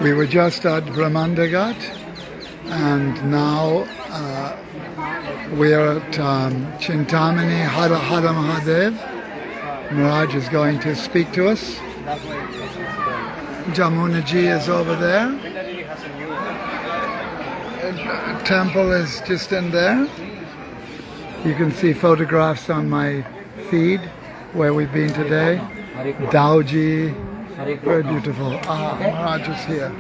We were just at Brahmandagat, and now we are at Chintamani Hara Hara Mahadev. Maharaj is going to speak to us. Jamunaji is over there. Temple is just in there. You can see photographs on my feed where we've been today. Dauji, very beautiful. Maharaj is here.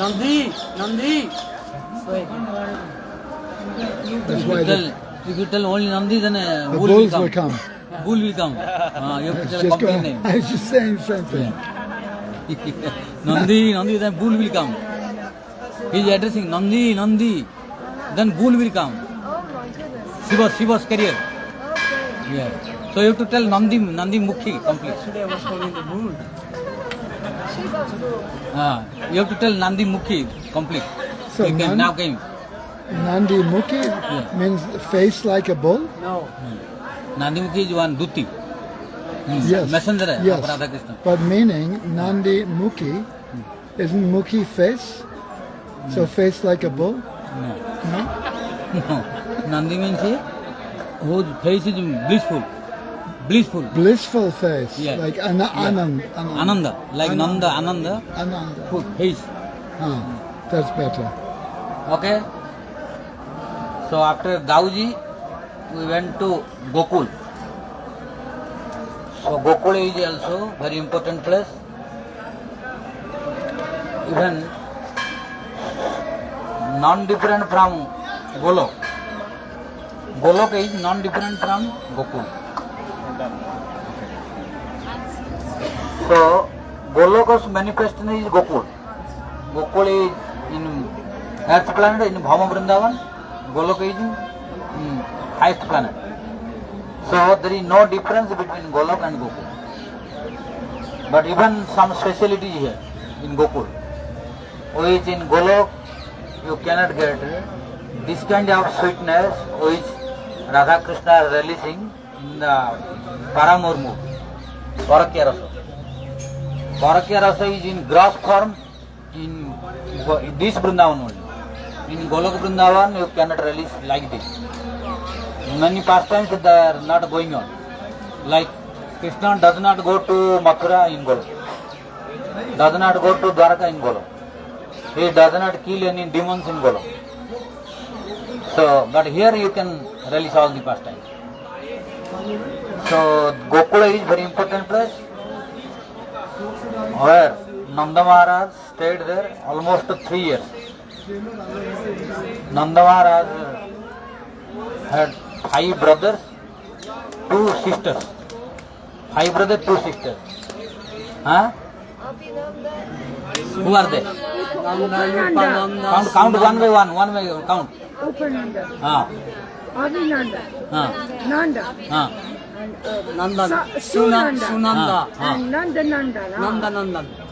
Nandi. That's why If you tell only Nandi, then the bulls will come. Bull will come. You have to tell a complete name. I was just saying something. Nandi, then bull will come. He is addressing Nandi, then bull will come. Oh my goodness. Shiva's career. Okay. Yeah. So you have to tell Nandi Mukhi complete. Shiva's bull. You have to tell Nandi Mukhi complete. So You can now came. Nandi Mukhi means face like a bull? No. Nandi Mukhi is one Dutti. Yes. Messenger Yes. of Radha Krishna. But meaning Nandi Mukhi, isn't Mukhi face? So face like a bull? No. No? No. Nandi means whose face is blissful. Blissful face. Yeah. Like Anand. Ananda. Like Nanda, Ananda. Ananda. Whose face. That's better. Okay. So after Dauji, we went to Gokul. So Gokul is also very important place. Even non-different from Golok. Golok is non-different from Gokul. So Golok's manifestation is Gokul. Gokul is in earth planet, in Bhama Vrindavan. Golok is in highest planet. So there is no difference between Golok and Gokul. But even some speciality is here in Gokul, which in Golok you cannot get this kind of sweetness which Radha Krishna is releasing in the Paramur mood, Parakya Rasa. Parakya Rasa is in gross form in this Vrindavan only. In Golok Vrindavan you cannot release like this. Many pastimes they are not going on. Like Krishna does not go to Mathura in Golok, does not go to Dwarka in Golok. He does not kill any demons in Golok. So, but here you can release all the pastimes. So, Gokula is very important place where Nanda Maharaj stayed there almost 3 years. Nanda Maharaj had 5 brothers, 2 sisters. 5 brothers, 2 sisters. Huh? Who are they? Count one by one by count. Upananda. Adinanda. Nanda. Nanda. Sunanda. And Nandananda.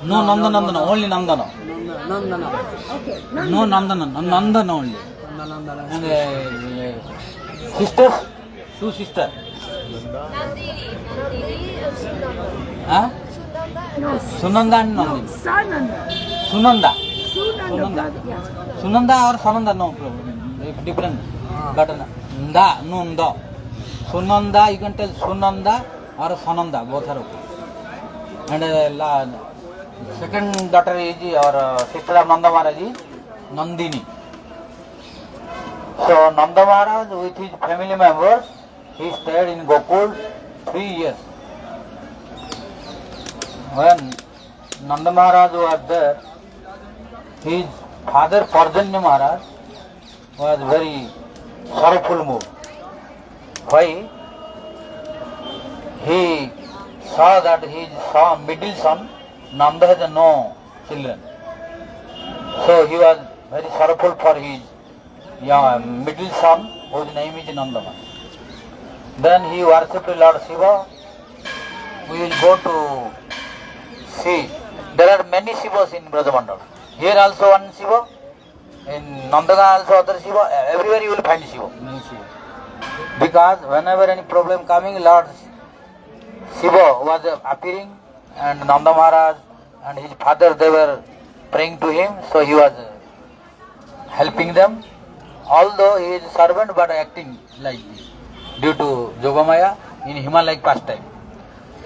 No, Nanda, only Nanda. Okay. No, Nanda only. And sisters? 2 sisters. Huh? No. Sunanda and Nandi. Sananda. Sunanda. Sunanda. Yeah. Sunanda or Sananda, no problem. It's different. But Nda, no Nda. Sunanda, you can tell Sunanda or Sananda, both are okay. And second daughter is or sister of Nanda Maharaj is Nandini. So Nanda Maharaj with his family members, he stayed in Gokul 3 years. When Nanda Maharaj was there, his father Parjanya Maharaj was very sorrowful mood. Why? He saw that his middle son Nanda has no children. So he was very sorrowful for his middle son, whose name is Nanda. Then he worshipped Lord Shiva we will go to see. There are many Shivas in Brajamandal. Here also one Shiva, in Nandaga also other Shiva. Everywhere you will find Shiva, many Shiva. Because whenever any problem coming, Lord Shiva was appearing, and Nanda Maharaj and his father, they were praying to him, so he was helping them. Although he is a servant, but acting like due to Yogamaya in Himalaya pastime.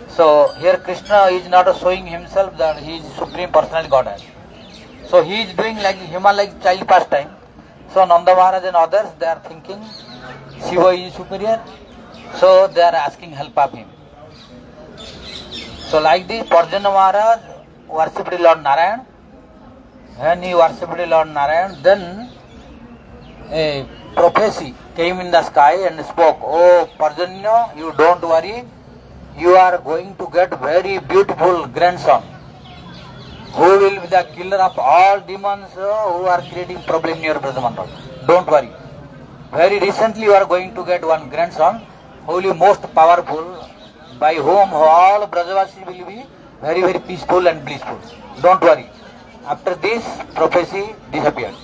So here Krishna is not showing himself that he is Supreme Personal Godhead. So he is doing like Himalaya child pastime. So Nanda Maharaj and others, they are thinking Shiva is superior, so they are asking help of him. So like this, Parjanya Maharaj worshipped Lord Narayan. When he worshipped Lord Narayan, then a prophecy came in the sky and spoke, "Oh Parjanya, you don't worry, you are going to get very beautiful grandson, who will be the killer of all demons who are creating problem near Brajamandal. Don't worry. Very recently you are going to get one grandson, who will be most powerful, by whom all Brajavasis will be very, very peaceful and blissful. Don't worry." After this, prophecy disappeared.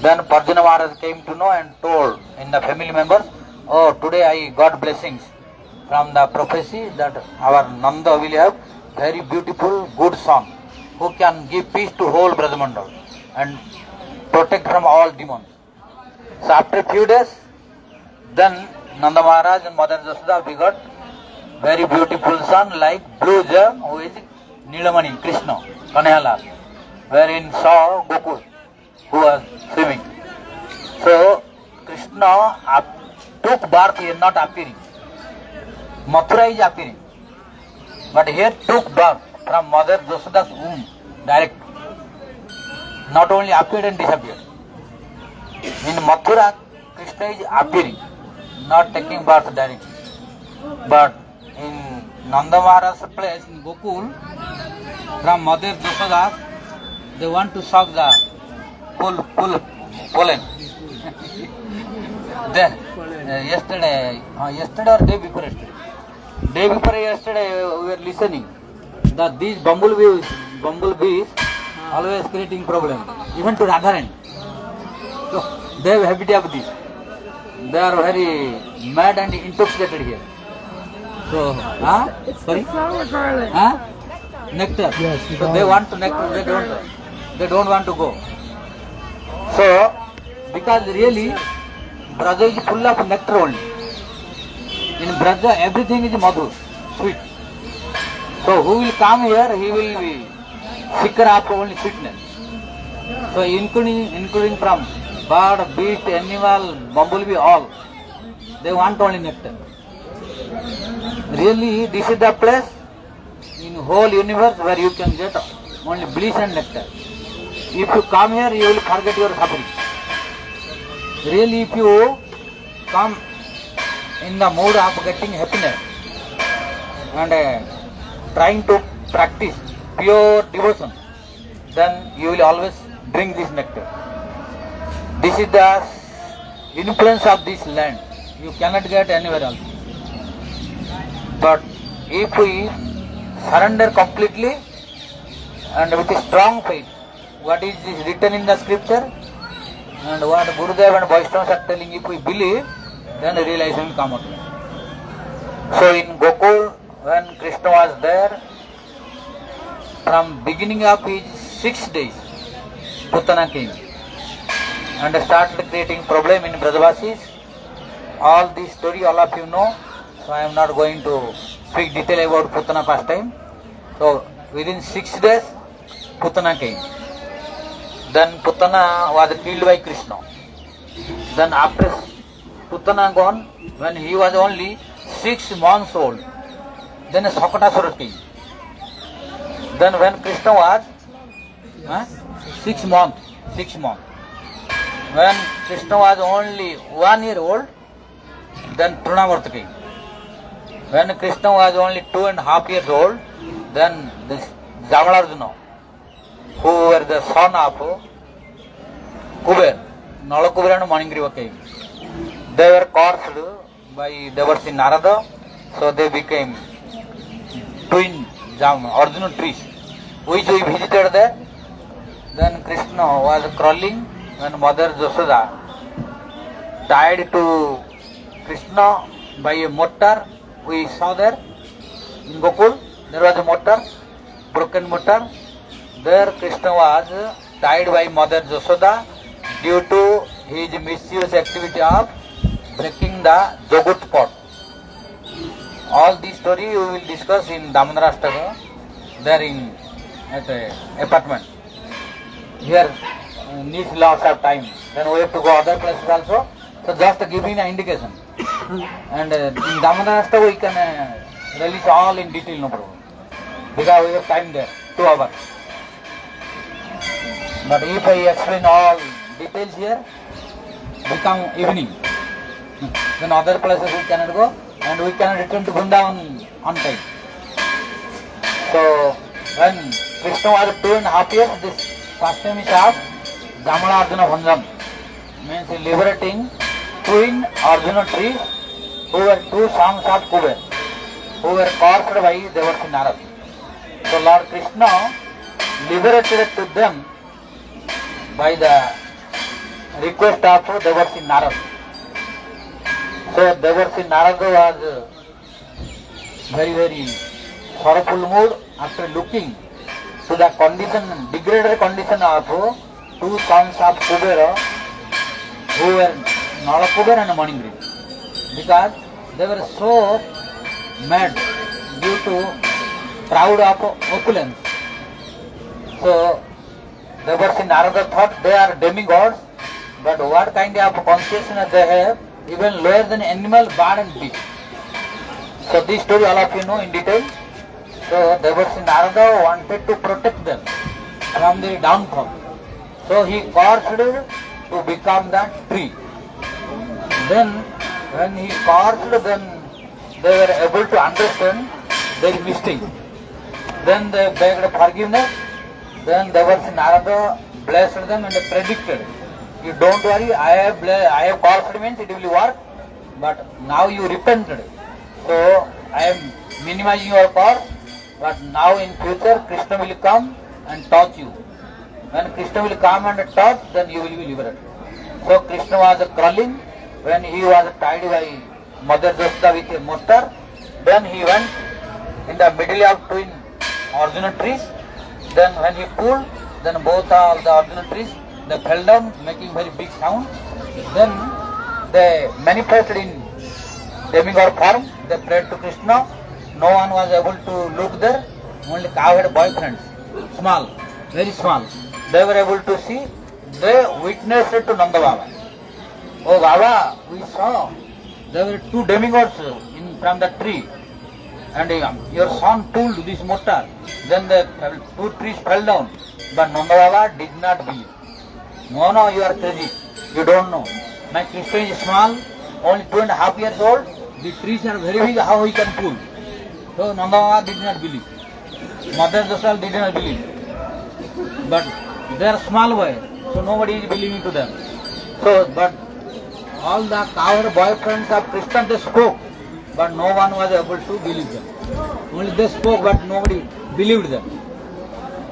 Then Parjanya Maharaj came to know and told in the family members, "Oh, today I got blessings from the prophecy that our Nanda will have very beautiful, good son, who can give peace to whole Brajamandal and protect from all demons." So after few days, then Nanda Maharaj and Mother Jasoda begot very beautiful son like blue jay, who is Nilamani, Krishna, Kanhaiyalal, wherein saw Gokul, who was swimming. So Krishna took birth here, not appearing. Mathura is appearing, but here took birth from Mother Jasoda's womb direct. Not only appeared and disappeared. In Mathura, Krishna is appearing, not taking birth directly. But in Nanda Maharaj's place in Gokul, from Mother Jasoda, they want to suck the pollen. Then yesterday or day before yesterday we were listening that these bumblebees always creating problem, even to Radharani. So they have habit of this. They are very mad and intoxicated here. So, It's sorry? the flower garland. Nectar. Yes, So they want to nectar. They don't want to go. So because really Braja is full of nectar only. In Braja everything is madhur, sweet. So who will come here, he will be seeker of only sweetness. So including from bird, beast, animal, bumblebee, all, they want only nectar. Really, this is the place in whole universe where you can get only bliss and nectar. If you come here, you will forget your suffering. Really, if you come in the mood of getting happiness and trying to practice pure devotion, then you will always drink this nectar. This is the influence of this land. You cannot get anywhere else. But if we surrender completely and with a strong faith, what is written in the scripture and what Gurudev and Vaishnavas are telling, if we believe, then realization will come out. So in Gokul, when Krishna was there, from beginning of his 6 days, Putana came and started creating problem in Brajavasis. All this story all of you know, so I am not going to speak detail about Putana pastime. So within 6 days, Putana came. Then Putana was killed by Krishna. Then after Putana gone, when he was only 6 months old, then Sakatasura came. Then when Krishna was 6 months, when Krishna was only 1 year old, then Trinavarta came. When Krishna was only 2.5 years old, then this Jamalarjuna, who were the son of Kuber, Nalakubera and Maningriva came. They were cursed by Devarsi Narada, so they became Arjuna trees, which we visited there. Then Krishna was crawling when Mother Jasoda tied to Krishna by a mortar. We saw there in Gokul, there was a mortar, broken mortar. There Krishna was tied by Mother Jasoda due to his mischievous activity of breaking the Jogut pot. All these story we will discuss in Damodarastaka, there in at a apartment. Here needs lots of time. Then we have to go other places also. So just giving an indication. And in Damodarastaka we can release all in detail, no problem. Because we have time there, 2 hours. But if I explain all details here, become evening. Then other places we cannot go and we cannot return to Vrindavan on time. So when Krishna was 2.5 years, this pastime is of Jamala Arjuna Bhanjam. Means liberating twin Arjuna trees who were 2 sons of Kuber, who were cursed by Devarsi Narad. So Lord Krishna liberated to them by the request of Devarsi Narad. So Devarsi Narad was very, very sorrowful mood after looking to the condition, degraded condition of 2 sons of Kubera, who were Nalakuber and Maningri, because they were so mad due to proud of opulence. So Devarsi Narada thought they are demigods, but what kind of consciousness they have, even lower than animal, bird and beast. So this story all of you know in detail. So Devarsi Narada wanted to protect them from their downfall. So he cursed to become the tree. Then when he cursed, then they were able to understand their mistake. Then they begged forgiveness. Then Devarsi Narada blessed them and predicted, you don't worry, I have cursed means it will work, but now you repented. So I am minimizing your curse, but now in future Krishna will come and touch you. When Krishna will come and touch, then you will be liberated. So Krishna was crawling when he was tied by Mother Jasoda with a mortar. Then he went in the middle of twin Arjuna trees. Then when he pulled, then both of the Arjuna trees, they fell down, making very big sound. Then they manifested in demigod form. They prayed to Krishna. No one was able to look there. Only cow had boyfriends, small, very small. They were able to see. They witnessed it to Nanda Baba. Oh Baba, we saw there were 2 demigods from the tree, and your son pulled this mortar. Then the 2 trees fell down. But Nanda Baba did not believe. No, you are crazy. You don't know. My Krishna is small, only 2.5 years old. The trees are very big. How he can pull? So Nanda Baba did not believe. Mother Jasoda did not believe. But they are small boys, so nobody is believing to them. So, but all the cowherd boyfriends of Krishna, they spoke, but no one was able to believe them. Only they spoke, but nobody believed them.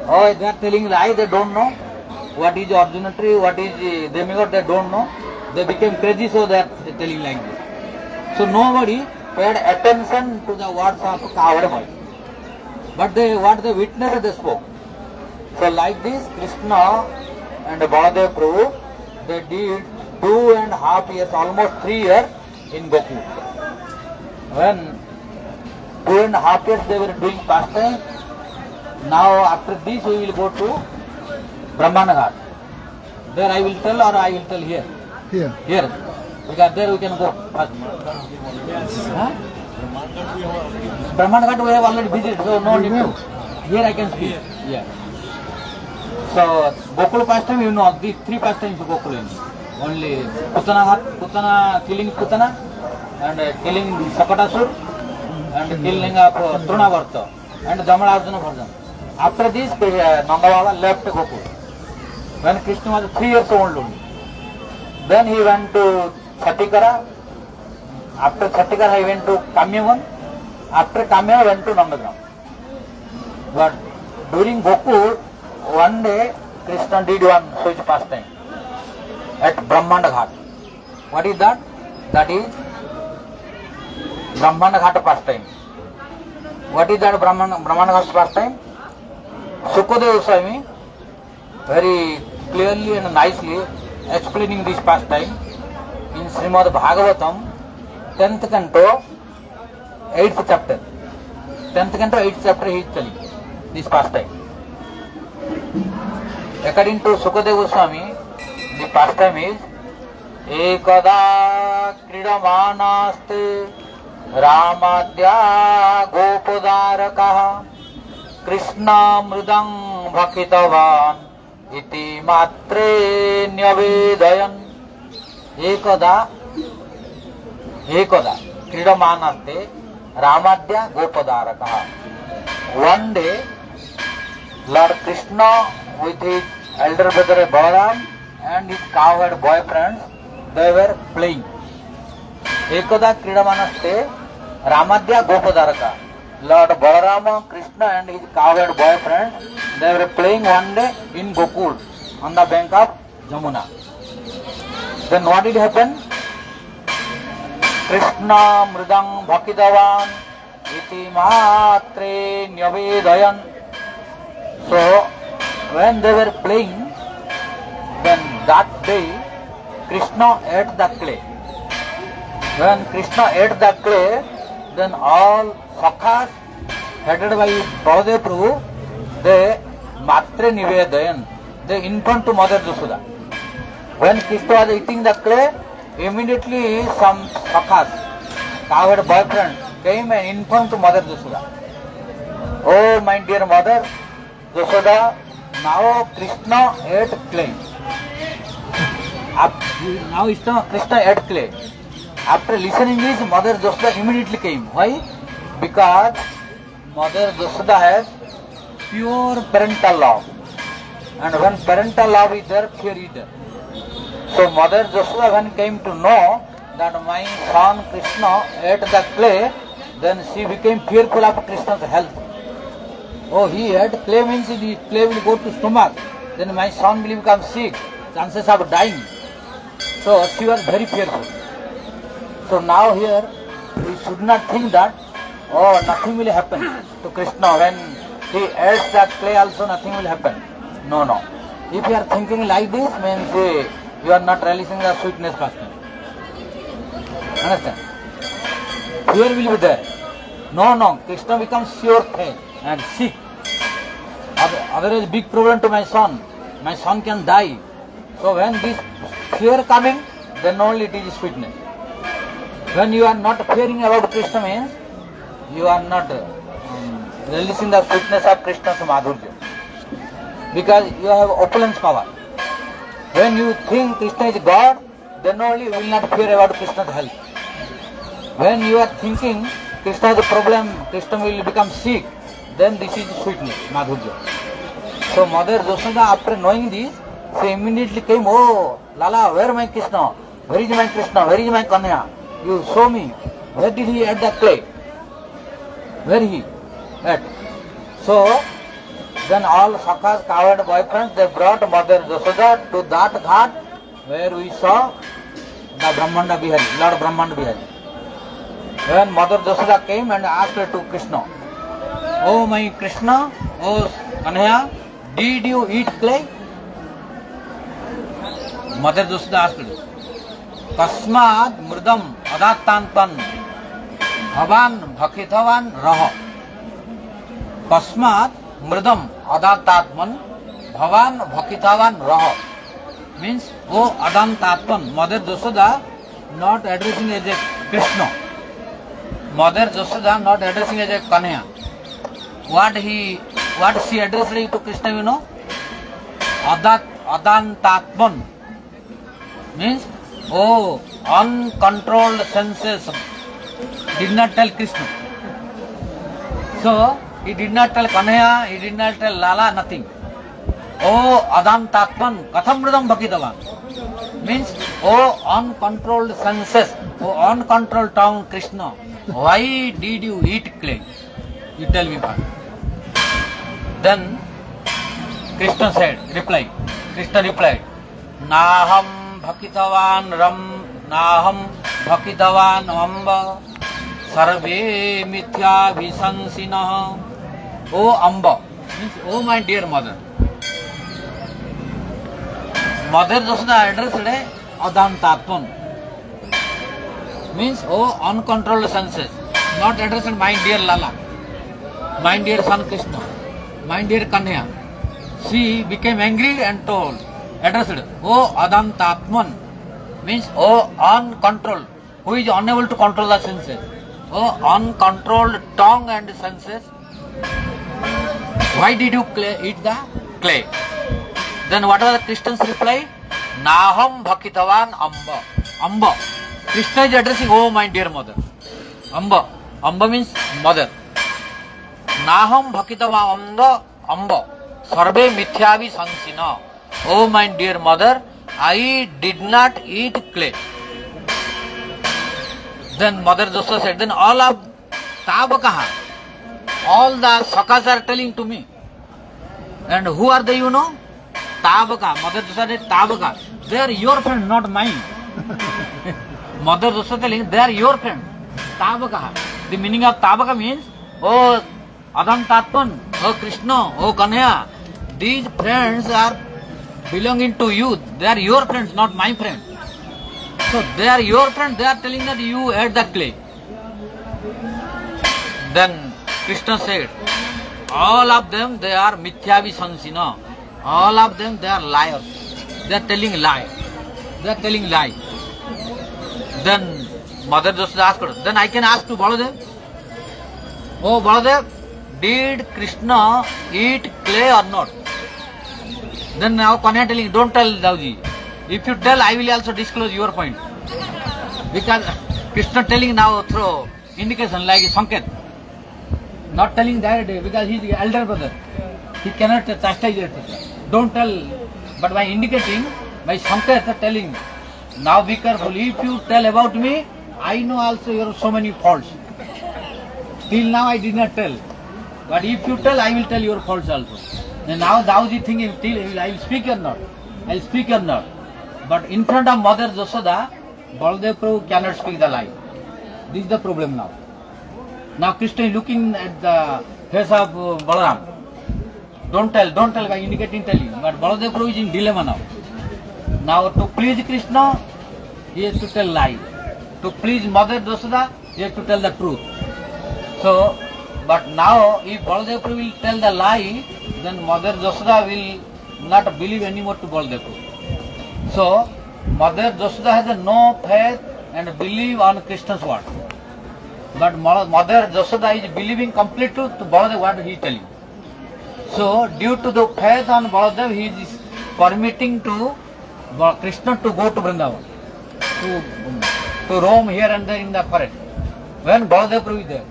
Oh, they are telling lie, they don't know. What is Arjuna tree, what is demigod, they don't know. They became crazy, so they are telling like this. So nobody paid attention to the words of cowherd boys. But what they witnessed, they spoke. So like this, Krishna and Baladev Prabhu, they did 2.5 years, almost 3 years in Gokul. When 2.5 years they were doing pastime, now after this we will go to Brahmana Ghat. There I will tell, or I will tell here? Here. Here. Because there we can go first. Huh? Brahmana Ghat we have already visited, so no need to. Here I can speak. Yeah. So Gokul pastime, you know, these 3 pastimes of Gokul. Only Putana killing Putana, and killing Sakatasur, and killing of Trunavarta, and Jamala Arjuna Bhanjam. After this, Nanda Baba left Gokul. When Krishna was 3 years old only. Then he went to Chatikara. After Chatikara he went to Kamyavan. After Kamyavan he went to Nandagram. But during Gokul, one day Krishna did one such pastime at Brahmanda Ghat. What is that? That is Brahmanda Ghat pastime. What is that Brahmanda Ghat pastime? Sukadeva Goswami very clearly and nicely explaining this pastime in Srimad Bhagavatam, 10th canto, 8th chapter. 10th canto, 8th chapter he is telling this pastime. According to Sukadeva Goswami, the pastime is Ekada Kridamanaste Ramadya Gopodarakaha Krishna Mridang Bhakitavan Iti Matre Nyavedayan. Ekada Kridamanaste Ramadya Gopodarakaha. One day, Lord Krishna with his elder brother Balaram and his cowherd boyfriends, they were playing. Ekada Kridamanaste Ramadya Gopodaraka. Lord Balarama, Krishna and his cowherd boyfriend, they were playing one day in Gokul on the bank of Jamuna. Then what did happen? Krishna Mridang Bhakidavan Iti Matre Nyavedayan. So when they were playing, then that day Krishna ate the clay. When Krishna ate the clay, then all Sakhas headed by Baladev Prabhu, they Matre Nivedayan, they informed to Mother Jasoda. When Krishna was eating the clay, immediately some Sakhas, cowherd boyfriend, came and informed to Mother Jasoda. Oh my dear Mother Jasoda, now Krishna ate clay. Now Krishna ate clay. After listening this, Mother Jasoda immediately came. Why? Because Mother Jasoda has pure parental love. And when parental love is there, fear is there. So Mother Jasoda when came to know that my son Krishna ate the clay, then she became fearful of Krishna's health. Oh, he ate clay means the clay will go to stomach. Then my son will become sick. Chances of dying. So she was very fearful. So now here we should not think that oh nothing will happen to Krishna when he eats that clay also nothing will happen. No. If you are thinking like this means you are not realizing the sweetness pastime. Understand? Fear will be there. No. Krishna becomes sure thing and sick. Otherwise big problem to my son. My son can die. So when this fear coming, then only it is sweetness. When you are not fearing about Krishna means you are not releasing the sweetness of Krishna's madhurya. Because you have opulence power. When you think Krishna is God, then only you will not fear about Krishna's health. When you are thinking Krishna has a problem, Krishna will become sick, then this is sweetness, madhurya. So Mother Jasoda, after knowing this, she immediately came, oh Lala, where is my Krishna? Where is my Krishna? Where is my Kanya? You show me. Where did he eat the clay? Where he ate? So then all Sakha's cowherd boyfriends, they brought Mother Jasoda to that ghat where we saw the Brahmanda Bihari, Lord Brahmanda Bihari. When Mother Jasoda came and asked to Krishna, oh my Krishna, oh Kanhaya, did you eat clay? Mother Jasoda asked, Kasmad mridam adattantan bhavan bhakitavan raha. Kasmad mridam adattatman bhavan bhakitavan raha. Means, oh adantatman, Mother Jasoda not addressing as a Krishna. Mother Jasoda not addressing as a Kanhaya. What she addressed to Krishna, you know? Adantatman. Means, oh, uncontrolled senses did not tell Krishna. So, he did not tell Kanhaya, he did not tell Lala, nothing. Oh, Adantatman, Kathamridam Bhakitavan. Means, oh, uncontrolled senses, oh, uncontrolled tongue, Krishna. Why did you eat clay? You tell me first. Then Krishna replied, Naham bhakitavan ram, Naham bhakitavan amba, sarve mithya visansina. O Amba, means oh my dear mother. Mother Jashoda addressed Adantatman, means oh uncontrolled senses, not addressed my dear Lala, my dear son Krishna, my dear Kanhaya. She became angry and addressed oh Adantatman, means oh uncontrolled, who is unable to control the senses, oh uncontrolled tongue and senses. Why did you eat the clay? Then what was the Krishna's reply? Naham bhakitavan amba. Amba. Krishna is addressing, oh my dear mother. Amba. Amba means mother. Naham bhakitavan amba. Sarve mithyavi sansina. Oh my dear mother, I did not eat clay. Then Mother Jashoda said, then all of Tabakaha, all the Sakas are telling to me. And who are they, you know? Tabaka. Mother Jashoda said, Tabaka. They are your friend, not mine. Mother Jashoda telling, they are your friend. Tabaka. The meaning of Tabaka means, oh Adantatman, oh Krishna, oh Kanhaya, these friends are belonging to you. They are your friends, not my friends. So they are your friends, they are telling that you ate the clay. Then Krishna said, all of them they are mithyavi sansina. All of them they are liars. They are telling lie. They are telling lie. Then Mother Jashoda asked, then I can ask to Baladev. Oh Baladev, did Krishna eat clay or not? Then now Kanhaya telling, don't tell Dauji. If you tell, I will also disclose your point. Because Krishna telling now through indication like Sanket. Not telling directly because he is the elder brother. He cannot chastise it. Don't tell. But by indicating, by Sanket telling, now be careful. If you tell about me, I know also your so many faults. Till now I did not tell. But if you tell, I will tell your faults also. And now Dauji thinking, till I will speak or not. I will speak or not. But in front of Mother Jashoda, Baladev Prabhu cannot speak the lie. This is the problem now. Now Krishna is looking at the face of Balaram. Don't tell by indicating telling. But Baladev Prabhu is in dilemma now. Now to please Krishna, he has to tell lie. To please Mother Jashoda, he has to tell the truth. So, but now if Baladev Prabhu will tell the lie, then Mother Jashoda will not believe anymore to Baladev Prabhu. So, Mother Jashoda has no faith and believe on Krishna's word. But Mother Jashoda is believing completely to Baladev what he is telling. So, due to the faith on Baladev, he is permitting to Krishna to go to Vrindavan, to roam here and there in the forest, when Baladev Prabhu is there.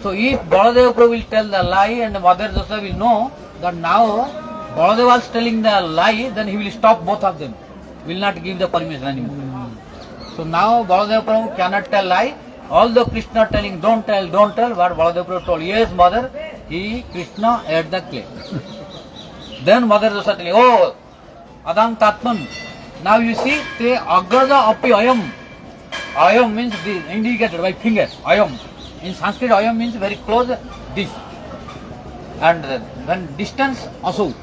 So, if Baladev Prabhu will tell the lie and Mother Jashoda will know that now Baladev was telling the lie, then he will stop both of them. Will not give the permission anymore. So now Baladev Prabhu cannot tell lie. Although Krishna telling don't tell, but Baladev Prabhu told, yes mother, Krishna ate the clay. Then Mother Jashoda telling, oh Adantatman, now you see, te agraja api ayam. Ayam means this, indicated by finger, ayam. In Sanskrit ayam means very close, this. And when distance also.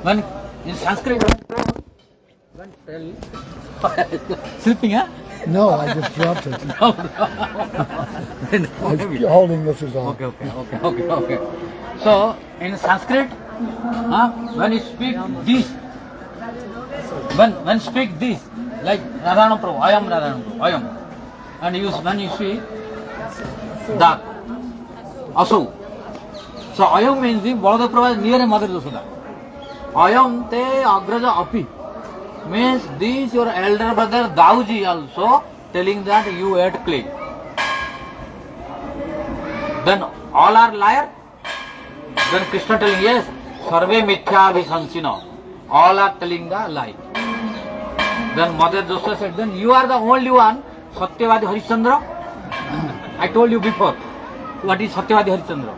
When in Sanskrit, when sleeping, huh? No, I just dropped it. I'm holding this is all. Okay. So, in Sanskrit, when you speak this, when speak this, like Radhanam Prabhu, I am Radhanam Prabhu, I am. And when you speak that, also. So, Ayam means the Baladev Prabhu is near a Mother Jashoda. Ayam te agraja api. Means this your elder brother Dauji also telling that you ate clay. Then all are liar. Then Krishna telling, yes, sarve mithya abhisansina. All are telling the lie. Then Mother Jashoda said, then you are the only one, Satyavadi Harishchandra. I told you before, what is Satyavadi Harishchandra?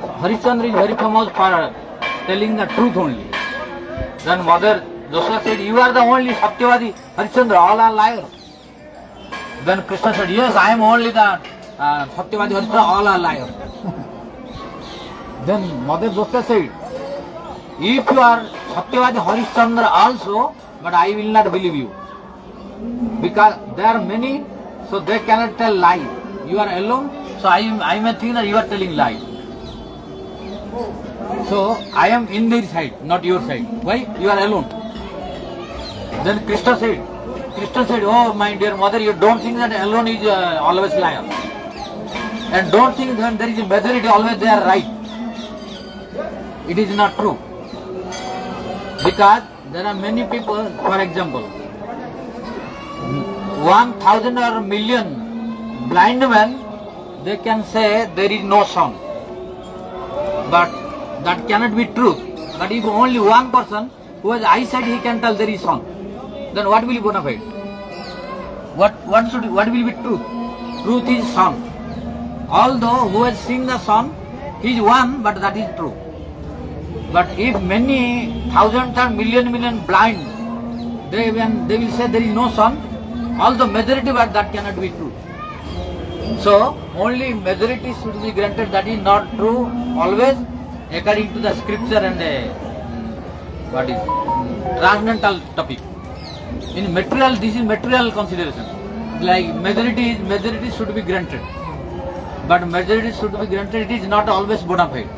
Harishchandra is very famous for telling the truth only. Then Mother Joshua said, you are the only Satyavadi, Harishchandra, all are liars. Then Krishna said, yes, I am only the Satyavadi, Harishchandra, all are liars. Then Mother Joshua said, if you are Satyavadi Harishchandra also, but I will not believe you. Because there are many, so they cannot tell lie. You are alone, so I may think that you are telling lie. So I am in their side, not your side. Why? You are alone. Then Krishna said, oh my dear mother, you don't think that alone is always liar. And don't think that there is a majority, always they are right. It is not true. Because there are many people, for example, 1,000 or million blind men, they can say there is no sun. But that cannot be true. But if only one person who has eyesight, he can tell there is sun, then what will be bona fide? What will be truth? Truth is sun. Although who has seen the sun, he is one, but that is true. But if many thousands or million blind, they will say there is no sun, although majority, but that cannot be true. So only majority should be granted, that is not true always according to the scripture and what is transcendental topic. In material, this is material consideration. Like majority should be granted, but majority should be granted, it is not always bona fide.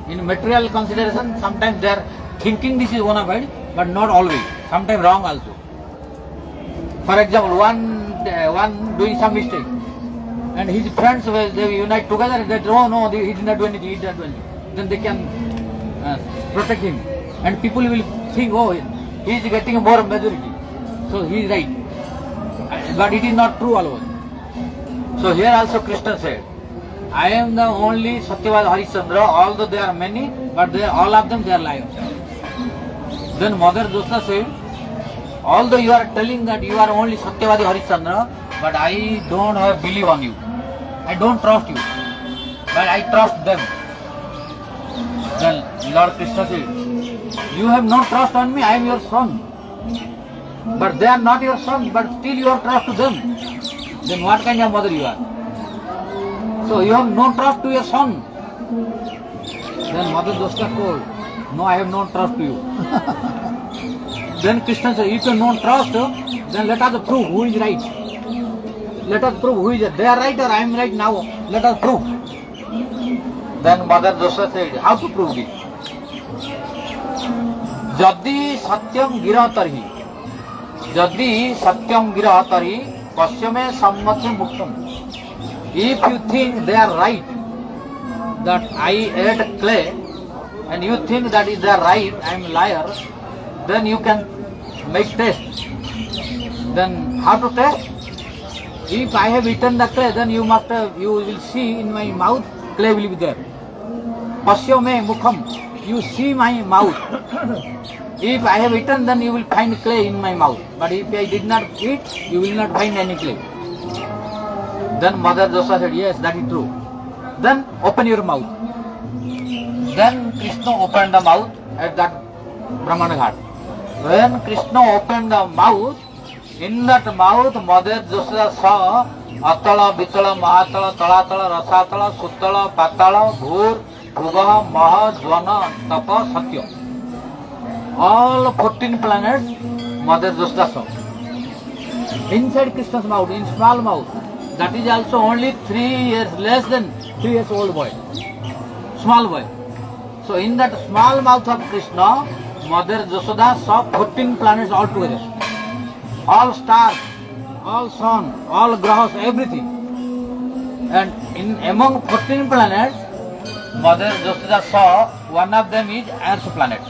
In material consideration, sometimes they are thinking this is bona fide, but not always. Sometimes wrong also. For example, one doing some mistake, and his friends they unite together. That no, he did not do anything. Then they can protect him, and people will think, oh, he is getting more majority, so he is right. But it is not true always. So here also Krishna said, I am the only Satyavadi Harishchandra, although there are many, but all of them they are liars. Then Mother Joshua said, although you are telling that you are only Satyavadi Harishchandra, but I don't have belief on you. I don't trust you, but I trust them. Then Lord Krishna said, you have no trust on me, I am your son. But they are not your son, but still you have trust to them. Then what kind of mother you are? So you have no trust to your son. Then Mother Joshua told, no, I have no trust to you. Then Krishna said, if you have no trust, then let us prove who is right. Let us prove who is right. They are right or I am right now. Let us prove. Then Mother Joshua said, how to prove it? Jadi satyam gira tarhi. Jadi satyam gira tarhi. Pasyame sammati muktam. If you think they are right, that I ate clay, and you think that is they are right, I am liar, then you can make test. Then how to test? If I have eaten the clay, then you will see in my mouth clay will be there. Pasyame mukham, you see my mouth. If I have eaten, then you will find clay in my mouth. But if I did not eat, you will not find any clay. Then Mother Joshua said, yes, that is true. Then open your mouth. Then Krishna opened the mouth at that Brahmana Ghat. When Krishna opened the mouth, in that mouth Mother Joshua saw Atala, Vitala, Mahatala, Talatala, Rasatala, Suttala, Patala, Bhur, Bhuga, Maha, Jwana, Tapa, Satya. All 14 planets Mother Joshua saw. Inside Krishna's mouth, in small mouth. That is also only 3 years, less than 3 years old boy. Small boy. So in that small mouth of Krishna, Mother Josoda saw 14 planets all together. All stars, all sun, all grahas, everything. And among 14 planets, Mother Josoda saw one of them is Earth planet.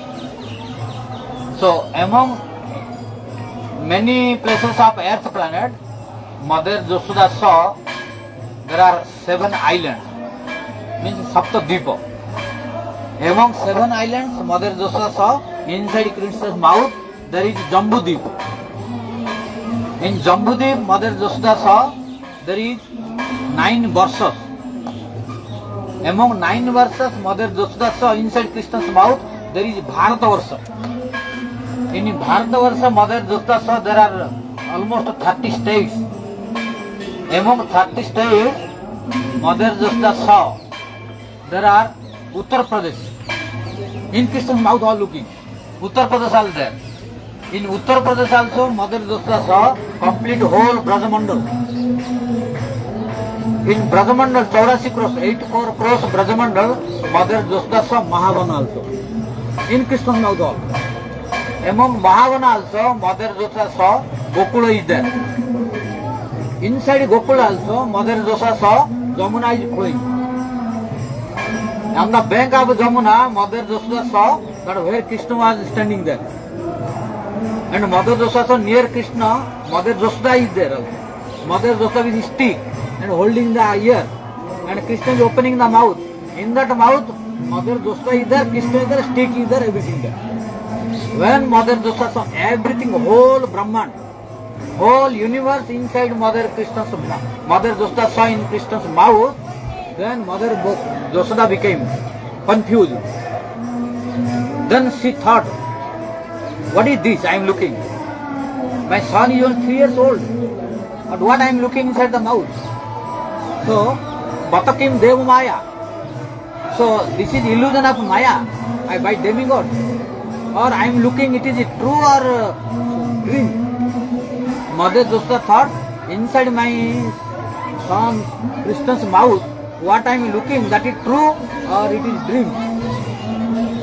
So among many places of Earth planet, Mother Josoda saw there are 7 islands, means Saptadvipa. Among 7 islands, Mother Josoda saw inside Krishna's mouth there is Jambudvip. In Jambudvip, Mother Josoda saw there is 9 Varshas. Among 9 verses, Mother Josoda saw inside Krishna's mouth, there is Bharatavarsa. In Bharatavarsa, Mother Josoda saw there are almost 30 states. Among 30 states, Mother Josoda saw there are Uttar Pradesh. In Krishna's mouth all looking. Uttar Pradesh also there. In Uttar Pradesh also, Mother Josoda saw complete whole Brajamandal. In Brajamandal, 84 crores, 84 crores Brajamandal, Mother Josoda saw Mahavana also. In Krishna's mouth all. Among Mahavana also, Mother Josoda saw Gokula is there. Inside Gokula also, Mother Josoda saw Jamuna is flowing. On the bank of Jamuna, Mother Josoda saw that where Krishna was standing there. And Mother Josoda saw near Krishna, Mother Josoda is there also. Mother Josoda with his stick and holding the ear. And Krishna is opening the mouth. In that mouth, Mother Josoda is there, Krishna is there, stick is there, everything there. When Mother Josoda saw everything, whole Brahman, whole universe inside Mother Josoda saw in Krishna's mouth, then Mother Josoda became confused. Then she thought, what is this I am looking? My son is only 3 years old. But what I am looking inside the mouth? So, Batakim Dev Maya. So, this is illusion of Maya by demigod. Or I am looking, it is true or dream? Mother Josoda thought, inside my son Krishna's mouth, what I am looking, that is true or it is dream?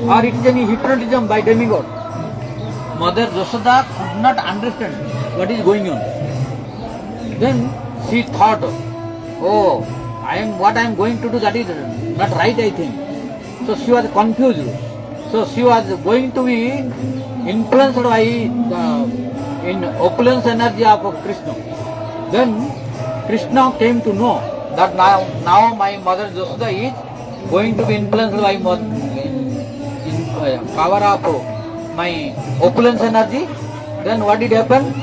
Or it is any hypnotism by demigod? Mother Josoda could not understand what is going on. Then she thought, oh, what I am going to do, that is not right, I think. So she was confused. So she was going to be influenced by the opulence energy of Krishna. Then Krishna came to know that now my Mother Josoda is going to be influenced by power of my opulence energy. Then what did happen?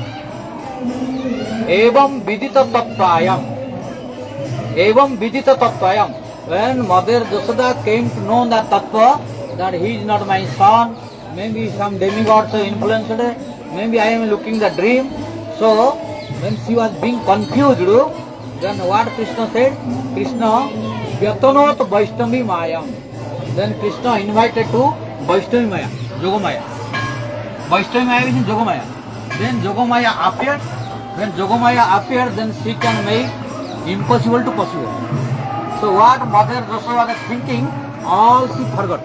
Evam vidita tattvayam. Evam vidita tattvayam. When Mother Josoda came to know that tattva, that he is not my son, maybe some demigod so influenced, maybe I am looking the dream. So when she was being confused, then what Krishna said? Krishna Vyatanot Vaishnavi Mayam. Then Krishna invited to Vaishnavi Maya, Yogamaya. Vaishnavi Maya is in Yogamaya. Then Yogamaya appeared. When Yogamaya appeared, then she can make impossible to possible. So what Mother Josoda was thinking, all she forgot.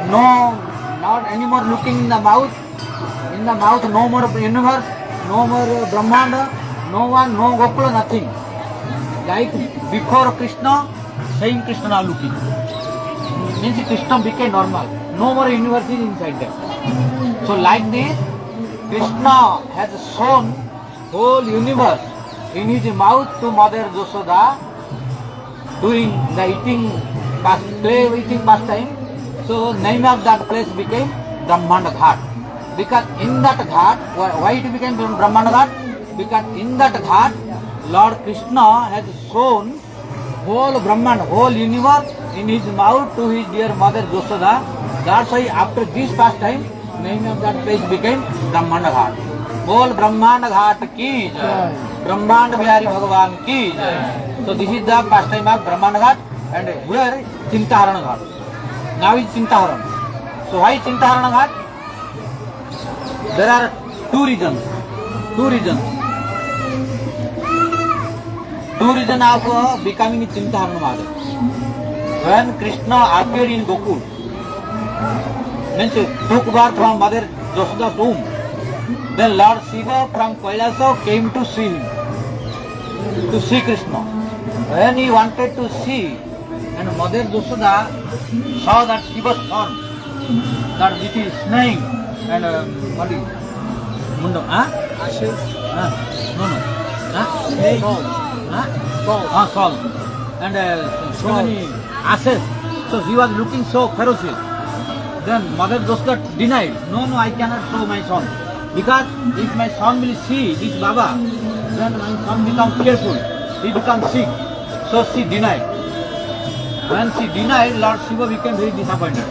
No, not anymore looking in the mouth. In the mouth, no more universe, no more Brahmanda, no one, no Gokula, nothing. Like before Krishna, same Krishna now looking. Means Krishna became normal. No more universe is inside them. So like this, Krishna has shown whole universe in his mouth to Mother Josoda during the eating pastime. So name of that place became Brahmanda Ghat. Because in that Ghat, why it became Brahmanda Ghat? Because in that Ghat, Lord Krishna has shown whole Brahman, whole universe in his mouth to his dear Mother Josoda. That's why after this pastime, name of that place became Brahmanda Ghat. Whole Brahmanda Ghat ki jai. Brahmanda Bihari Bhagavan ki jai. So this is the pastime of Brahmanda Ghat, and here Chintaharana Ghat. Now is Chintaharana. So why Chintaharana Ghat? There are two reasons. Two reasons of becoming Chintaharana Ghat. When Krishna appeared in Gokul, means took birth from Mother Josoda's womb, then Lord Shiva from Kailasa came to see him, to see Krishna. When he wanted to see, and Mother Josoda saw that Shiva's son, that it is snake and what is Mundo? Ashes? No. Snake. Salt. And so many ashes. So he was looking so ferocious. Then Mother Josoda denied, no, I cannot show my son. Because if my son will see this Baba, then my son becomes fearful, he becomes sick. So she denied. When she denied, Lord Shiva became very disappointed.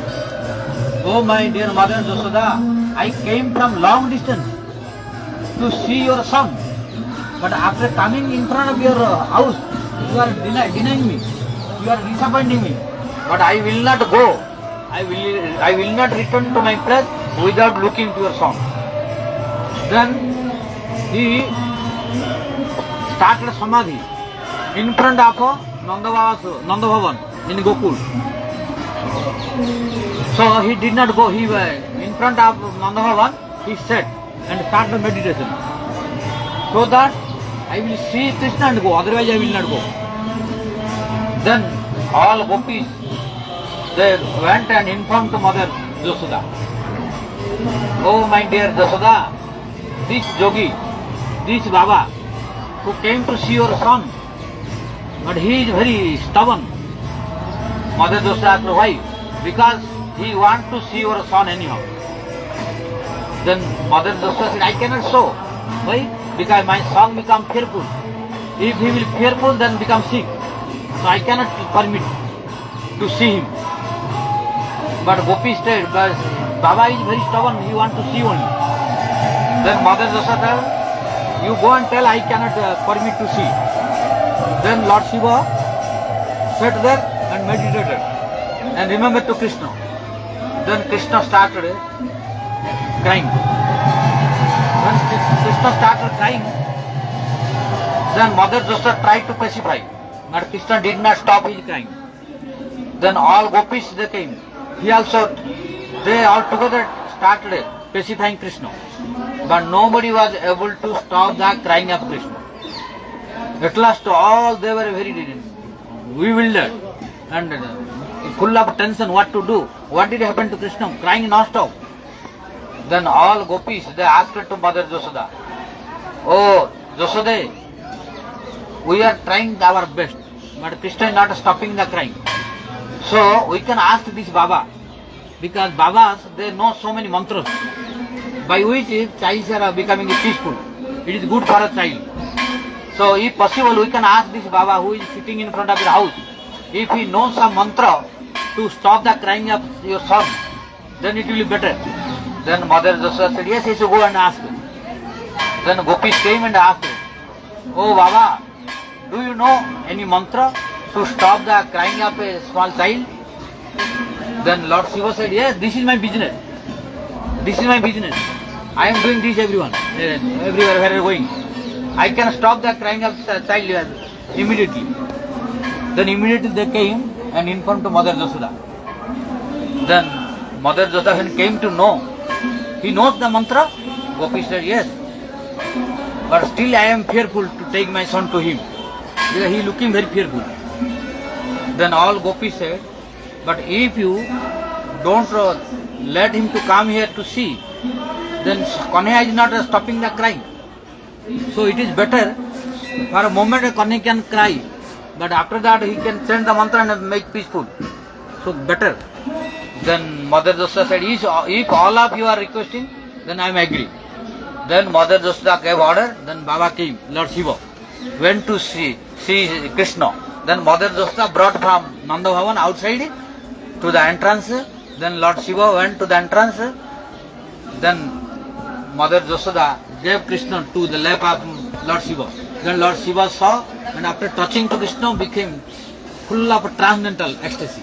Oh my dear mother Jasoda, I came from long distance to see your son. But after coming in front of your house, you are denying me. You are disappointing me. But I will not go. I will not return to my place without looking to your son. Then he started samadhi in front of Nanda Bhavan in Gokul. So he did not go. He in front of Nanda Bhavan, he sat and started meditation. So that I will see Krishna and go, otherwise I will not go. Then all gopis, they went and informed to Mother Jasoda. Oh my dear Jasoda, this yogi, this Baba, who came to see your son, but he is very stubborn. Mother Jasoda asked why? Because he wants to see your son anyhow. Then Mother Jasoda said, I cannot show. Why? Because my son become fearful. If he will fearful, then become sick. So I cannot permit to see him. But Gopi said, but Baba is very stubborn, he wants to see only. Then Mother Jasoda said, you go and tell I cannot permit to see. Then Lord Shiva sat there and meditated and remembered to Krishna. Then Krishna started crying. When Krishna started crying, then Mother Jasoda tried to pacify, but Krishna did not stop his crying. Then all gopis they came. They all together started pacifying Krishna, but nobody was able to stop the crying of Krishna. At last all they were very bewildered and full of tension what to do. What did happen to Krishna? Crying non-stop. Then all gopis, they asked to Mother Jasoda, oh Jasoda, we are trying our best, but Krishna is not stopping the crying. So we can ask this Baba, because Babas, they know so many mantras, by which childs are becoming peaceful. It is good for a child. So if possible, we can ask this Baba who is sitting in front of your house, if he knows some mantra to stop the crying of your son, then it will be better. Then Mother Jasoda said, yes, he should go and ask. Then gopis came and asked, oh Baba, do you know any mantra to stop the crying of a small child? Then Lord Shiva said, yes, this is my business. This is my business. I am doing this everywhere where I am going. I can stop the crying of the child immediately. Then immediately they came and informed to Mother Jasoda. Then Mother Jasoda came to know. He knows the mantra? Gopi said, yes. But still I am fearful to take my son to him, because he is looking very fearful. Then all gopis said, but if you don't let him to come here to see, then Kanhaiya is not stopping the crying. So it is better, for a moment Kanhaiya can cry, but after that he can send the mantra and make peaceful. So better. Then Mother Jasoda said, if all of you are requesting, then I am agree. Then Mother Jasoda gave order, then Baba came, Lord Shiva, went to see Krishna. Then Mother Jasoda brought from Nanda Bhavan outside to the entrance. Then Lord Shiva went to the entrance. Then Mother Jasoda gave Krishna to the lap of Lord Shiva. Then Lord Shiva saw, and after touching to Krishna became full of transcendental ecstasy.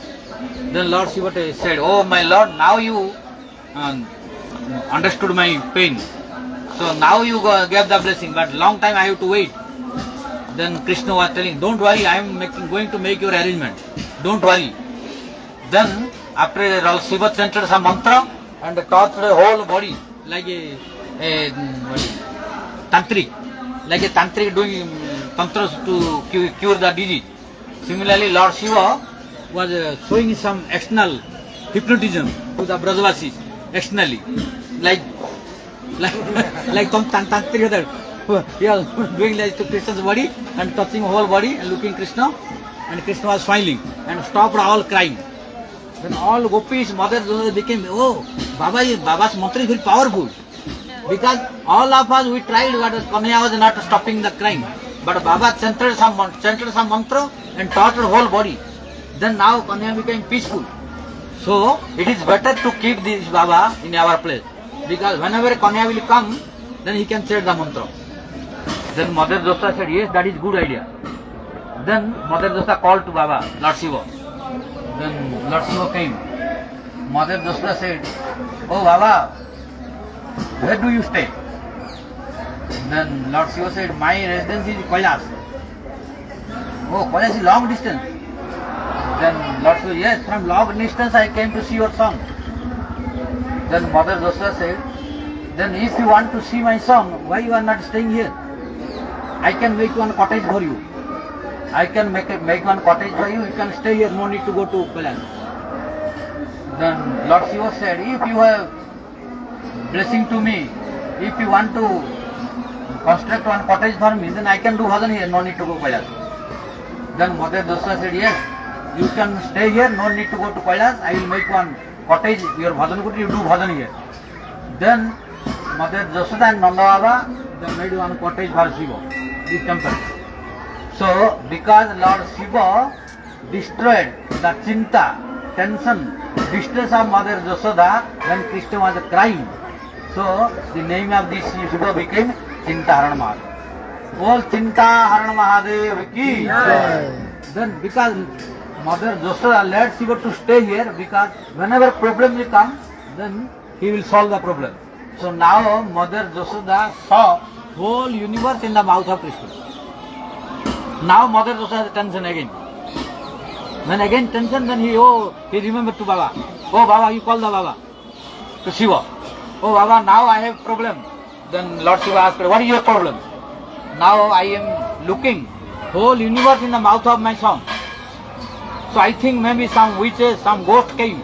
Then Lord Shiva said, oh my Lord, now you understood my pain. So now you gave the blessing, but long time I have to wait. Then Krishna was telling, don't worry, I am going to make your arrangement. Don't worry. Then after Lord Shiva chanted some mantra and touched the whole body like a tantric doing tantras to cure the disease. Similarly, Lord Shiva was showing some external hypnotism to the Brajavasis externally, like some tantric that he was doing like to Krishna's body and touching whole body and looking Krishna, and Krishna was smiling and stopped all crying. Then all gopis, Mother Jasoda became, oh, Baba's mantra is very powerful. Because all of us, we tried, but Kanhaiya was not stopping the crying. But Baba chanted some mantra and touched the whole body. Then now Kanya became peaceful. So it is better to keep this Baba in our place, because whenever Kanya will come, then he can say the mantra. Then Mother Dosa said, yes, that is good idea. Then Mother Dosa called to Baba, Lord Shiva. Then Lord Shiva came. Mother Dosa said, oh Baba, where do you stay? Then Lord Shiva said, my residence is Kailas. Oh, Kailas is long distance. Then Lord Shiva, yes, from long distance I came to see your son. Then Mother Dosa said, then if you want to see my son, why you are not staying here? I can make one cottage for you. I can make one cottage for you. You can stay here, no need to go to Kailas. Then Lord Shiva said, if you have blessing to me, if you want to construct one cottage for me, then I can do bhajan here, no need to go Kailas. Then Mother Dosa said, yes, you can stay here, no need to go to Kailas. I will make one cottage, your bhajan kuti, you do bhajan here. Then Mother Jasoda and Nanda Baba, they made one cottage for Shiva, this temple. So, because Lord Shiva destroyed the chinta, tension, distress of Mother Jasoda when Krishna was crying, so the name of this Shiva became Chintaharan Mahadev. All Chintaharan Mahadev ki jai. Then because Mother Jasoda led Shiva to stay here, because whenever problem will come, then he will solve the problem. So now Mother Jasoda saw whole universe in the mouth of Krishna. Now Mother Jasoda has tension again. When again tension, then he remembered to Baba. Oh Baba, you call the Baba to Shiva. Oh Baba, now I have problem. Then Lord Shiva asked, what is your problem? Now I am looking whole universe in the mouth of my son. So I think maybe some witches, some ghost came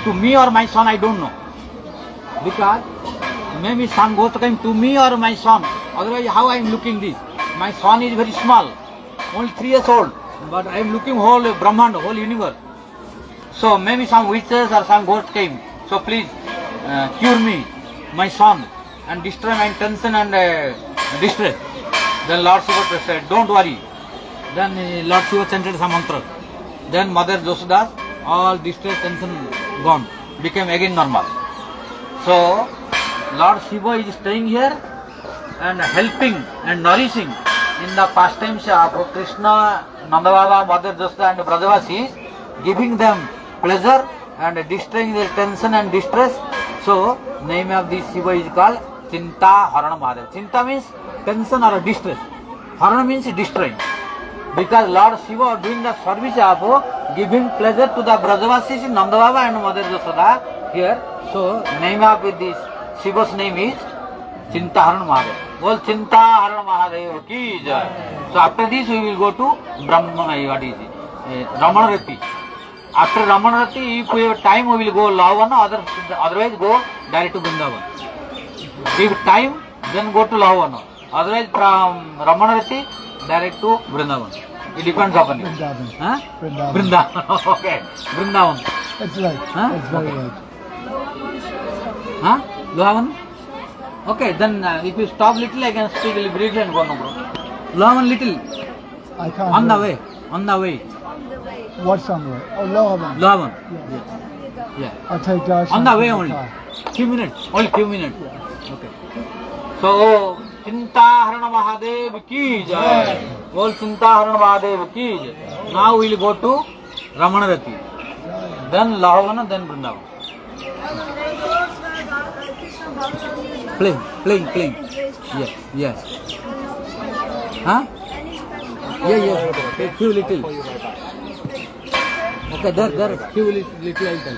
to me or my son, I don't know. Because maybe some ghost came to me or my son. Otherwise, how I am looking this? My son is very small, only 3 years old. But I am looking whole Brahmanda, whole universe. So maybe some witches or some ghost came. So please cure me, my son, and destroy my tension and distress. Then Lord Shiva said, don't worry. Then Lord Shiva chanted some mantra. Then Mother Jasoda, all distress, tension gone, became again normal. So Lord Shiva is staying here and helping and nourishing in the pastimes of Krishna, Nanda Baba, Mother Jasoda and Brajavasis, giving them pleasure and destroying their tension and distress. So name of this Shiva is called Chintaharan Mahadev. Chinta means tension or distress. Harana means destroying. Because Lord Shiva doing the service of giving pleasure to the Brajavasis, Nanda Baba and Mother Jasoda here. So name of this Shiva's name is Chintaharan Mahadev. Well, Chintaharan Mahadev ki jai. So after this we will go to Ramanarati. After Ramanarati, if we have time, we will go Lahavana, otherwise go direct to Vrindavan. If time, then go to Lahavana. Otherwise from Ramanarati, direct to Vrindavan. It depends upon you. Vrindavan. Huh? Vrindavan. Vrindavan. Okay. Vrindavan. It's right. Huh? It's very Okay. right. Huh? Lahavan? Okay, then if you stop little, I can speak a little briefly and go no bro. Lahavan little. I can't. On the hear. way. On the way. What's on the way? Oh, Lohavan. Lahavan. Yes. Yeah. I'll take darshan. On the way from only. car. Few minutes. Only few minutes. Okay. So, Chintaharan Mahadev ki jai. All Chintaharan Mahadev ki jai. Now we will go to Ramanarati. Then Lahavana, then Vrindavan. Playing. Yes, yes. Huh? Yeah. Few little. Okay, there, few little I tell.